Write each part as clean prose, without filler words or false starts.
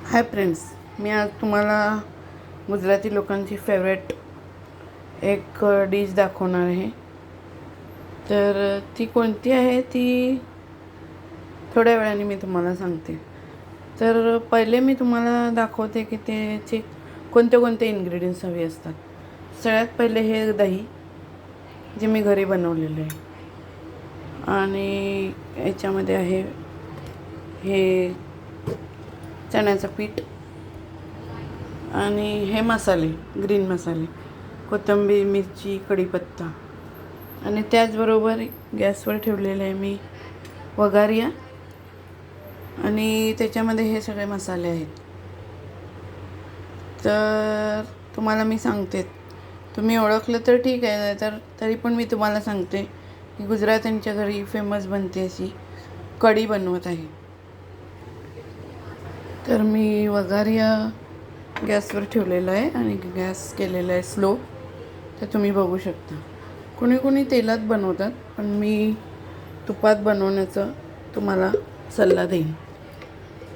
Hi friends, मी आज तुम्हाला गुजराती लोकांची फेवरेट एक डिश दाखवणार आहे. तर ती कोणती आहे ती थोड्या वेळाने मी तुम्हाला सांगते. तर पहिले मी तुम्हाला दाखवते की त्याचे कोणते कोणते इन्ग्रेडियंट्स हवे असतात. सगळ्यात पहिले हे दही, जे मी घरी बनवलेलं आहे, आणि याच्यामध्ये आहे हे चण्याचं पीठ, आणि हे मसाले, ग्रीन मसाले, कोथिंबीर, मिरची, कढीपत्ता, आणि त्याचबरोबर गॅसवर ठेवलेलं आहे मी वघारिया, आणि त्याच्यामध्ये हे सगळे मसाले आहेत. तर तुम्हाला मी सांगते, तुम्ही ओळखलं तर ठीक आहे, तर तरी पण मी तुम्हाला सांगते की गुजरात्यांच्या घरी फेमस बनते अशी कढी बनवत आहे. तर मी वघारिया गॅसवर ठेवलेला आहे आणि गॅस केलेला आहे स्लो. तर तुम्ही बघू शकता, कोणी कोणी तेलात बनवतात, पण मी तुपात बनवण्याचा तुम्हाला सल्ला देईन.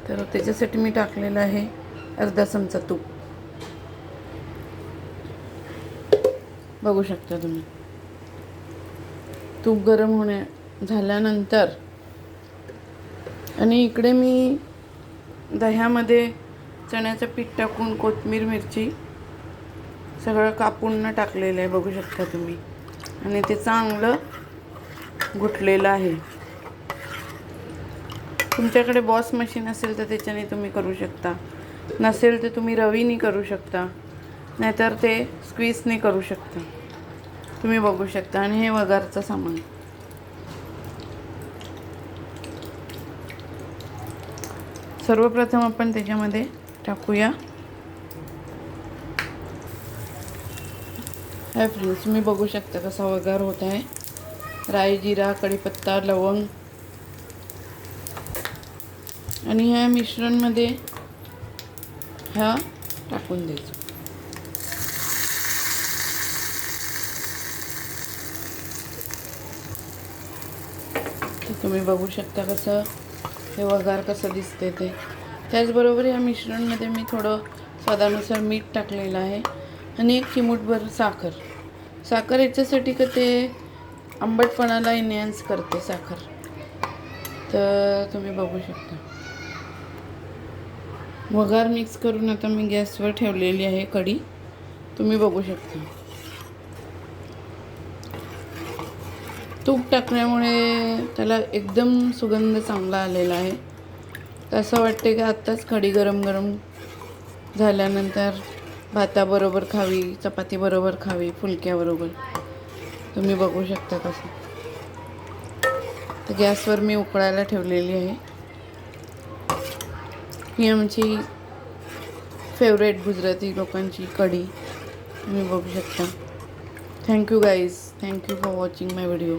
तर त्याच्यासाठी मी टाकलेलं आहे अर्धा चमचा तूप. बघू शकता तुम्ही. तूप गरम झाल्यानंतर, आणि इकडे मी दह्यामध्ये चण्याचं पीठ टाकून कोथिंबीर, मिरची सगळं कापून टाकलेलं आहे, बघू शकता तुम्ही. आणि ते चांगलं घुटलेलं आहे. तुमच्याकडे बॉस मशीन असेल तर त्याच्याने तुम्ही करू शकता, नसेल तर तुम्ही रवीने करू शकता, नाहीतर ते स्क्वीजने करू शकता. तुम्ही बघू शकता. आणि हे वघारचं सामान. सर्वप्रथम आपण त्याच्यामध्ये टाकूया. हाय फ्रेंड्स, तुम्ही बघू शकता कसा वघार होत आहे. राई, जिरा, कढीपत्ता, लवंग, आणि ह्या मिश्रणमध्ये ह्या टाकून द्यायचं. तर तुम्ही बघू शकता कसं हे वघार कसं दिसते ते. त्याचबरोबर या मिश्रणमध्ये मी थोडं स्वादानुसार मीठ टाकलेलं आहे, आणि एक चिमूटभर साखर याच्यासाठी का ते आंबटपणाला एनहान्स करते साखर. तर तुम्ही बघू शकता. वघार मिक्स करून आता मी गॅसवर ठेवलेली आहे कढी. तुम्ही बघू शकता. तूप टाकल्यामुळे त्याला एकदम सुगंध चांगला आलेला आहे. तर असं वाटते की आत्ताच कढी गरम गरम झाल्यानंतर भाताबरोबर खावी, चपातीबरोबर खावी, फुलक्याबरोबर. तुम्ही बघू शकता कसं. तर गॅसवर मी उकळायला ठेवलेली आहे. ही आमची फेवरेट गुजराती लोकांची कढी. तुम्ही बघू शकता. Thank you guys, thank you for watching my video.